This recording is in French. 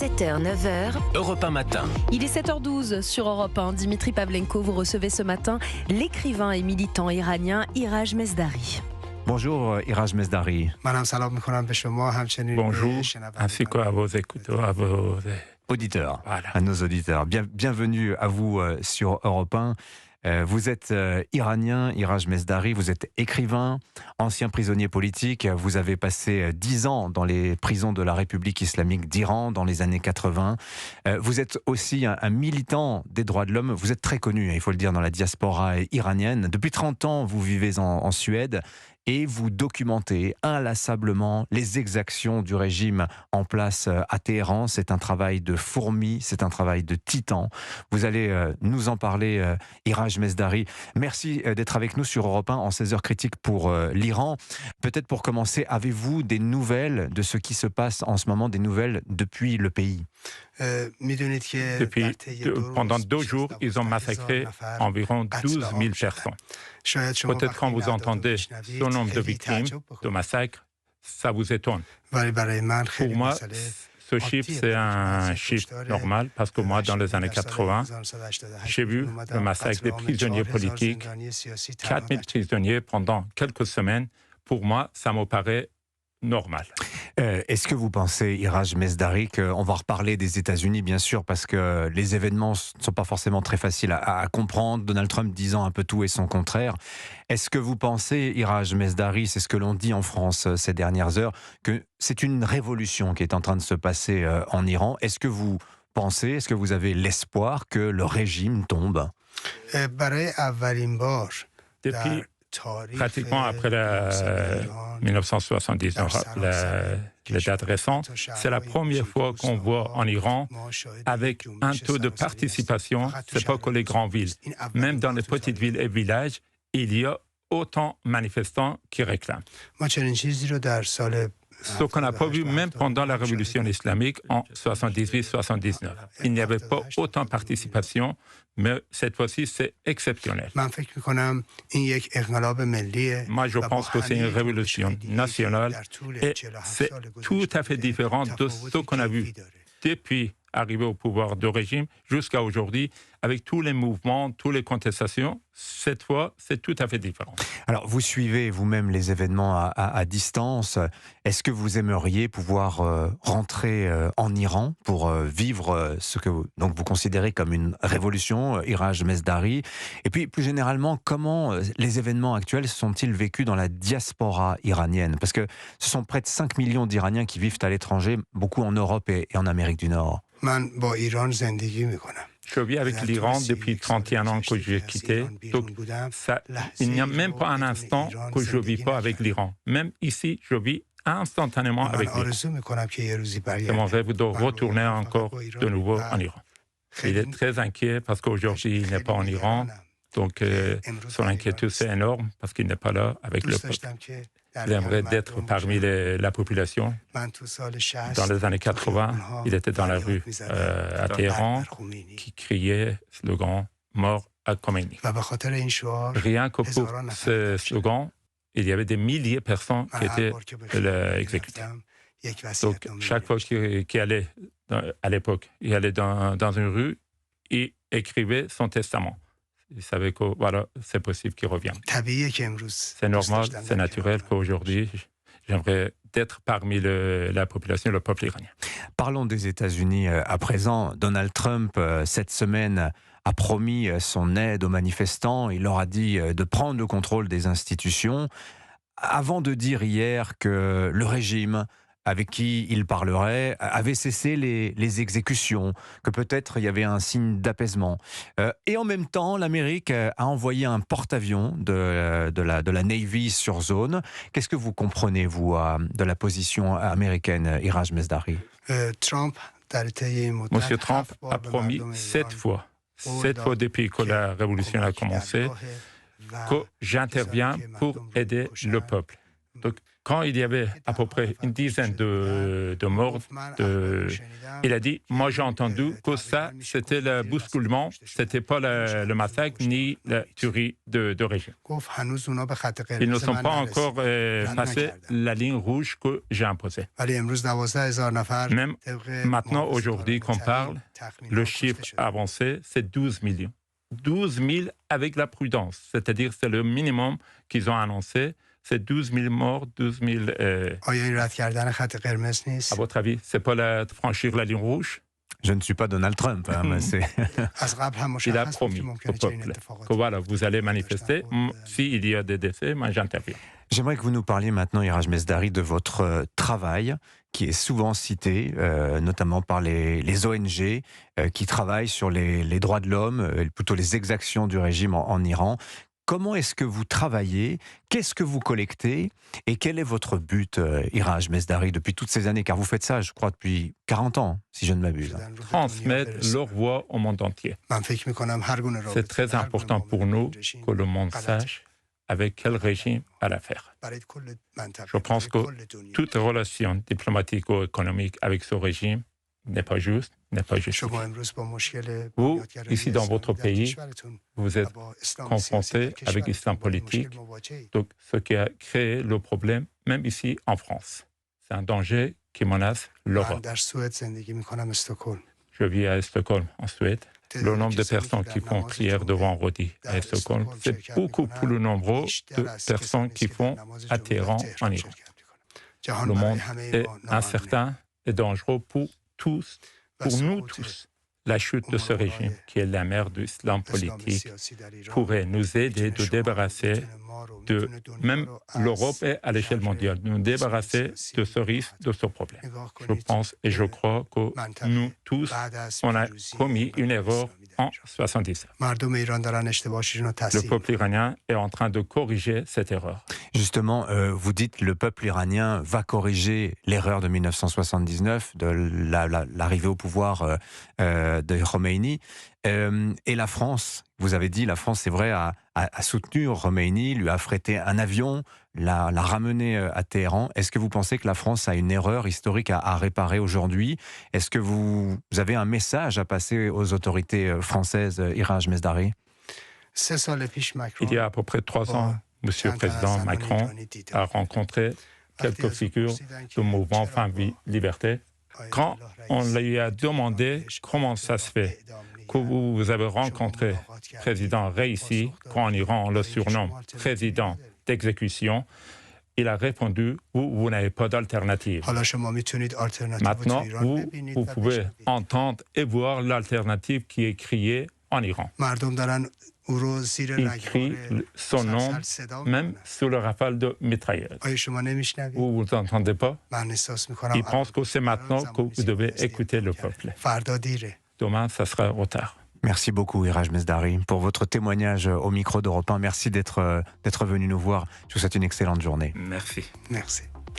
7h, 9h, Europe 1 matin. Il est 7h12 sur Europe 1. Dimitri Pavlenko, vous recevez ce matin l'écrivain et militant iranien Iraj Mesdari. Bonjour Iraj Mesdari. Bonjour, ainsi qu'à vos écouteurs, à vos Auditeurs, voilà. à nos auditeurs. Bienvenue à vous sur Europe 1. Vous êtes iranien, Iraj Mesdari, vous êtes écrivain, ancien prisonnier politique. Vous avez passé 10 ans dans les prisons de la République islamique d'Iran dans les années 80. Vous êtes aussi un militant des droits de l'homme. Vous êtes très connu, il faut le dire, dans la diaspora iranienne. Depuis 30 ans, vous vivez en Suède. Et vous documentez inlassablement les exactions du régime en place à Téhéran. C'est un travail de fourmi, c'est un travail de titan. Vous allez nous en parler, Iraj Mesdari. Merci d'être avec nous sur Europe 1 en 16h critique pour l'Iran. Peut-être pour commencer, avez-vous des nouvelles de ce qui se passe en ce moment, des nouvelles depuis le pays ? Pendant 2 jours, ils ont massacré environ 12 000 personnes. Peut-être quand vous entendez ce nombre de victimes de massacres, ça vous étonne. Pour moi, ce chiffre, c'est un chiffre normal, parce que moi, dans les années 80, j'ai vu le massacre des prisonniers politiques, 4 000 prisonniers pendant quelques semaines. Pour moi, ça me paraît normal. Est-ce que vous pensez, Iraj Mesdari, qu'on va reparler des États-Unis, bien sûr, parce que les événements ne sont pas forcément très faciles à comprendre, Donald Trump disant un peu tout et son contraire. Est-ce que vous pensez, Iraj Mesdari, c'est ce que l'on dit en France ces dernières heures, que c'est une révolution qui est en train de se passer en Iran ? Est-ce que vous pensez, est-ce que vous avez l'espoir que le régime tombe ? Depuis pratiquement après 1979, la date récente, c'est la première fois qu'on voit en Iran avec un taux de participation, c'est pas que les grandes villes, même dans les petites villes et villages, il y a autant de manifestants qui réclament. Ce qu'on n'a pas vu même pendant la révolution islamique en 78-79. Il n'y avait pas autant de participation, mais cette fois-ci, c'est exceptionnel. Moi, je pense que c'est une révolution nationale et c'est tout à fait différent de ce qu'on a vu depuis arriver au pouvoir de régime jusqu'à aujourd'hui, avec tous les mouvements, toutes les contestations. Cette fois, c'est tout à fait différent. Alors, vous suivez vous-même les événements à distance. Est-ce que vous aimeriez pouvoir rentrer en Iran pour vivre ce que vous considérez comme une révolution, Iraj Mesdari ? Et puis, plus généralement, comment les événements actuels sont-ils vécus dans la diaspora iranienne ? Parce que ce sont près de 5 millions d'Iraniens qui vivent à l'étranger, beaucoup en Europe et en Amérique du Nord. Je vis avec l'Iran depuis 31 ans que j'ai quitté. Donc, il n'y a même pas un instant que je ne vis pas avec l'Iran. Même ici, je vis instantanément avec l'Iran. C'est mon rêve de retourner encore de nouveau en Iran. Il est très inquiet parce qu'aujourd'hui, il n'est pas en Iran. Donc, son inquiétude, c'est énorme parce qu'il n'est pas là avec le peuple. Il aimerait être parmi la population. Dans les années 80, il était dans la rue à Téhéran qui criait le slogan « Mort à Khomeini ». Rien que pour ce slogan, il y avait des milliers de personnes qui étaient exécutées. Donc, chaque fois qu'il allait, à l'époque, il allait dans une rue et écrivait son testament. Il savait que voilà, c'est possible qu'il revienne. C'est normal, c'est naturel qu'aujourd'hui, j'aimerais être parmi la population, le peuple iranien. Parlons des États-Unis à présent. Donald Trump, cette semaine, a promis son aide aux manifestants. Il leur a dit de prendre le contrôle des institutions, avant de dire hier que le régime avec qui il parlerait, avait cessé les exécutions, que peut-être il y avait un signe d'apaisement. Et en même temps, l'Amérique a envoyé un porte-avions de la Navy sur zone. Qu'est-ce que vous comprenez, vous, de la position américaine, Iraj Mesdari ? Monsieur Trump a promis 7 fois depuis que la révolution a commencé, que j'interviens pour aider le peuple. Donc, quand il y avait à peu près une dizaine de morts, il a dit, moi j'ai entendu que ça, c'était le bousculement, c'était pas le massacre ni la tuerie de régime. Ils ne sont pas encore passés la ligne rouge que j'ai imposée. Même maintenant, aujourd'hui qu'on parle, le chiffre avancé, c'est 12 millions. 12 000 avec la prudence, c'est-à-dire c'est le minimum qu'ils ont annoncé, c'est 12 000 morts, 12 000... À votre avis, c'est pas franchir la ligne rouge? Je ne suis pas Donald Trump. Hein, mais il a promis au peuple que voilà, vous allez manifester. S'il y a des décès, moi j'interviens. J'aimerais que vous nous parliez maintenant, Iraj Mesdari, de votre travail qui est souvent cité, notamment par les ONG qui travaillent sur les droits de l'homme, plutôt les exactions du régime en Iran. Comment est-ce que vous travaillez? Qu'est-ce que vous collectez? Et quel est votre but, Iraj Mesdari, depuis toutes ces années? Car vous faites ça, je crois, depuis 40 ans, si je ne m'abuse. Transmettre leur voix au monde entier. C'est très important pour nous que le monde sache avec quel régime à l'affaire. Je pense que toute relation diplomatique ou économique avec ce régime n'est pas juste, n'est pas justifiée. Vous, ici dans votre pays, vous êtes confronté avec l'islam politique, donc ce qui a créé le problème, même ici en France. C'est un danger qui menace l'Europe. Je vis à Stockholm, en Suède. Le nombre de personnes qui font prière de vendredi à Stockholm, c'est beaucoup plus nombreux de personnes qui font à Téhéran, en Iran. Le monde est incertain et dangereux pour tous, pour nous tous. La chute de ce régime, qui est la mère de l'islam politique, pourrait nous aider de débarrasser de, même l'Europe est à l'échelle mondiale, de nous débarrasser de ce risque, de ce problème. Je pense et je crois que nous tous, on a commis une erreur en 1977. Le peuple iranien est en train de corriger cette erreur. Justement, vous dites que le peuple iranien va corriger l'erreur de 1979, de l'arrivée au pouvoir de Khomeini. Et la France, vous avez dit, la France, c'est vrai, a soutenu Khomeini, lui a affrété un avion, l'a ramené à Téhéran. Est-ce que vous pensez que la France a une erreur historique à réparer aujourd'hui? Est-ce que vous avez un message à passer aux autorités françaises, Iraj Mesdari? Il y a à peu près 3 ans, M. le Président Macron a rencontré quelques figures du mouvement Femmes, Vie, Liberté. Quand on lui a demandé comment ça se fait que vous avez rencontré le président Raisi, qu'en Iran on le surnomme président d'exécution, il a répondu « vous n'avez pas d'alternative ». Maintenant, vous pouvez entendre et voir l'alternative qui est créée en Iran. Il crie son nom, même sous le rafale de mitrailleuse. Vous n'entendez pas? Il pense que c'est maintenant que vous devez écouter le peuple. Demain, ça sera trop tard. Merci beaucoup, Iraj Mesdari, pour votre témoignage au micro d'Europe 1. Merci d'être venu nous voir. Je vous souhaite une excellente journée. Merci. Merci.